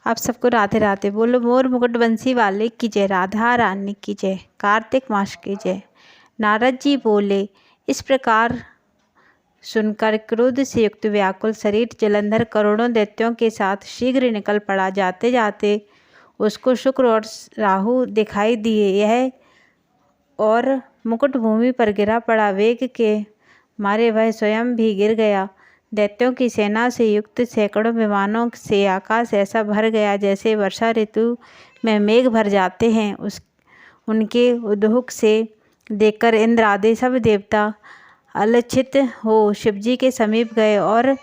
आप सबको राधे राधे। बोलो मोर मुकुट बंसी वाले की जय, राधा रानी की जय, कार्तिक मास की जय। नारद जी बोले, इस प्रकार सुनकर क्रोध से युक्त व्याकुल शरीर जलंधर करोड़ों दैत्यों के साथ शीघ्र निकल पड़ा। जाते जाते उसको शुक्र और राहु दिखाई दिए, यह और मुकुट भूमि पर गिरा पड़ा। वेग के मारे वह स्वयं भी गिर गया। दैत्यों की सेना से युक्त सैकड़ों विमानों से आकाश ऐसा भर गया जैसे वर्षा ऋतु में मेघ भर जाते हैं। उनके उद्योग से देखकर इंद्र आदि सब देवता अलक्षित हो शिवजी के समीप गए और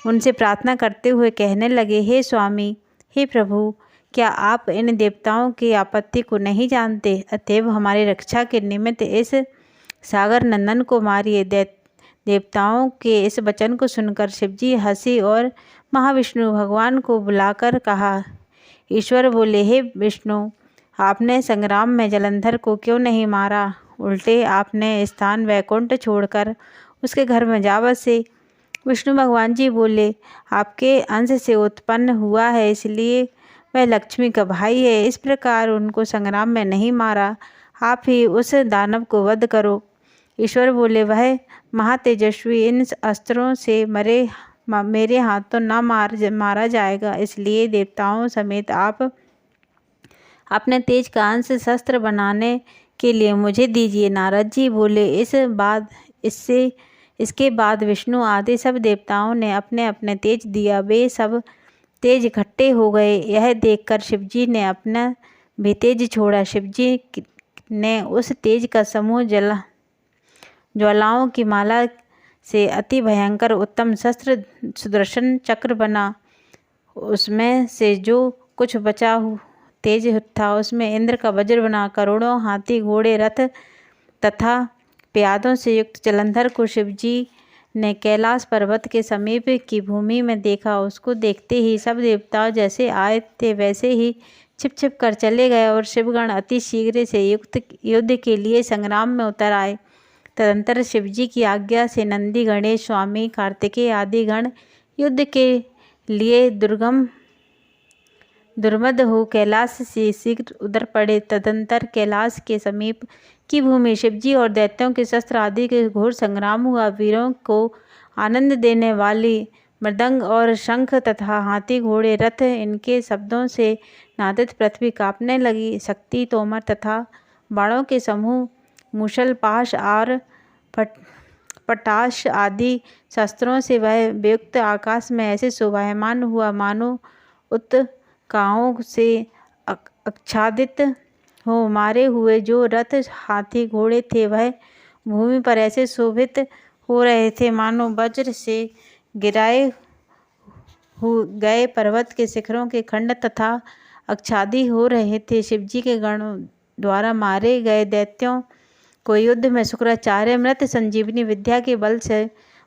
उनसे प्रार्थना करते हुए कहने लगे, हे स्वामी, हे प्रभु, क्या आप इन देवताओं की आपत्ति को नहीं जानते? अतएव हमारी रक्षा के निमित्त इस सागर नंदन को मारिए। देवताओं के इस वचन को सुनकर शिवजी हंसी और महाविष्णु भगवान को बुलाकर कहा। ईश्वर बोले, हे विष्णु, आपने संग्राम में जलंधर को क्यों नहीं मारा? उल्टे आपने स्थान वैकुंठ छोड़कर उसके घर में जा बसे। विष्णु भगवान जी बोले, आपके अंश से उत्पन्न हुआ है, इसलिए वह लक्ष्मी का भाई है। इस प्रकार उनको संग्राम में नहीं मारा, आप ही उस दानव को वध करो। ईश्वर बोले, वह महातेजस्वी इन अस्त्रों से मेरे हाथों न मारा जाएगा, इसलिए देवताओं समेत आप अपने तेज का अंश शस्त्र बनाने के लिए मुझे दीजिए। नारद जी बोले, इसके बाद विष्णु आदि सब देवताओं ने अपने अपने तेज दिया। वे सब तेज इकट्ठे हो गए। यह देखकर शिवजी ने अपना भी तेज छोड़ा। शिवजी ने उस तेज का समूह ज्वालाओं की माला से अति भयंकर उत्तम शस्त्र सुदर्शन चक्र बना। उसमें से जो कुछ बचा तेज था उसमें इंद्र का वज्र बना। करोड़ों हाथी घोड़े रथ तथा प्यादों से युक्त जलंधर को शिवजी ने कैलाश पर्वत के समीप की भूमि में देखा। उसको देखते ही सब देवता जैसे आए थे वैसे ही छिप छिप कर चले गए और शिवगण अति शीघ्र से युद्ध के लिए संग्राम में उतर आए। तदंतर शिवजी की आज्ञा से नंदी, गणेश, स्वामी, कार्तिकेय आदि गण युद्ध के लिए दुर्मद हो कैलाश से शीघ्र उतर पड़े। तदंतर कैलाश के समीप की भूमि शिवजी और दैत्यों के शस्त्र आदि के घोर संग्राम हुआ। वीरों को आनंद देने वाली मृदंग और शंख तथा हाथी घोड़े रथ इनके शब्दों से नादित पृथ्वी कांपने लगी। शक्ति, तोमर तथा बाणों के समूह, मूषल, पाश और पटाश आदि शस्त्रों से वह वियुक्त आकाश में ऐसे शोभायमान हुआ मानो उत्काओं से आच्छादित हो। मारे हुए जो रथ, हाथी, घोड़े थे वह भूमि पर ऐसे शोभित हो रहे थे मानो वज्र से गिराए गए पर्वत के शिखरों के खंड तथा आच्छादित हो रहे थे। शिवजी के गणों द्वारा मारे गए दैत्यों को युद्ध में शुक्राचार्य मृत संजीवनी विद्या के बल से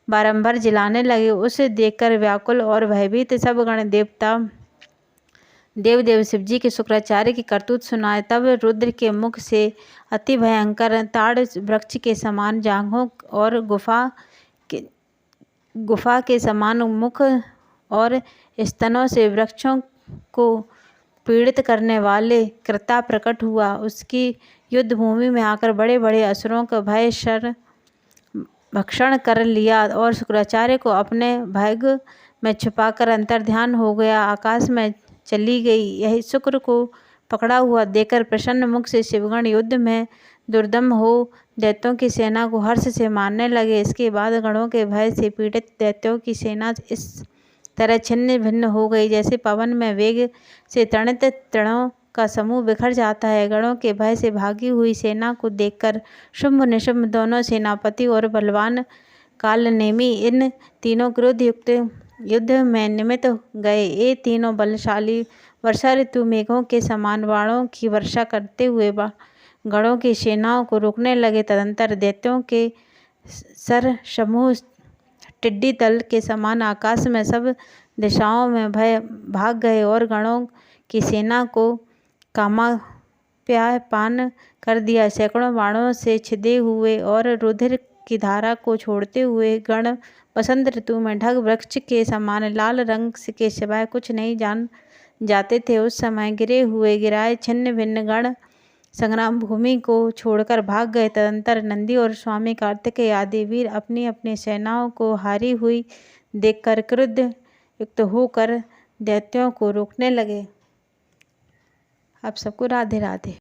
बारंबार जिलाने लगे। उसे देखकर व्याकुल और भयभीत सब गण देव शिवजी के शुक्राचार्य की करतूत सुनाए। तब रुद्र के मुख से अति भयंकर ताड़ वृक्ष के समान जांघों और गुफा के समान मुख और स्तनों से वृक्षों को पीड़ित करने वाले कृता प्रकट हुआ। उसकी युद्ध भूमि में आकर बड़े बड़े असुरों का भय भक्षण कर लिया और शुक्राचार्य को अपने भाग में छुपाकर अंतर्ध्यान हो गया, आकाश में चली गई। यह शुक्र को पकड़ा हुआ देखकर प्रसन्न मुख से शिवगण युद्ध में दुर्दम हो दैत्यों की सेना को हर्ष से मारने लगे। इसके बाद गणों के भय से पीड़ित दैत्यों की सेना इस तरह छिन्न भिन्न हो गई जैसे पवन में वेग से तड़ित तृणों का समूह बिखर जाता है। गणों के भय से भागी हुई सेना को देखकर शुंभ निशुंभ दोनों सेनापति और बलवान कालनेमी इन तीनों क्रोध युक्त युद्ध में निमित्त गए। ये तीनों बलशाली वर्षा ऋतु मेघों के समान बाणों की वर्षा करते हुए गणों की सेनाओं को रोकने लगे। तदंतर दैत्यों के सर समूह टिड्डी दल के समान आकाश में सब दिशाओं में भाग गए और गणों की सेना को कामाप्यायपान कर दिया। सैकड़ों बाणों से छिदे हुए और रुधिर की धारा को छोड़ते हुए गण बसंत ऋतु में ढग वृक्ष के समान लाल रंग के सिवाय कुछ नहीं जान जाते थे उस समय गिरे हुए गिराए छिन्न भिन्न गण संग्राम भूमि को छोड़कर भाग गए। तदंतर नंदी और स्वामी कार्तिकेय आदि वीर अपनी अपनी सेनाओं को हारी हुई देखकर क्रुद्ध युक्त होकर दैत्यों को रोकने लगे। आप सबको राधे राधे।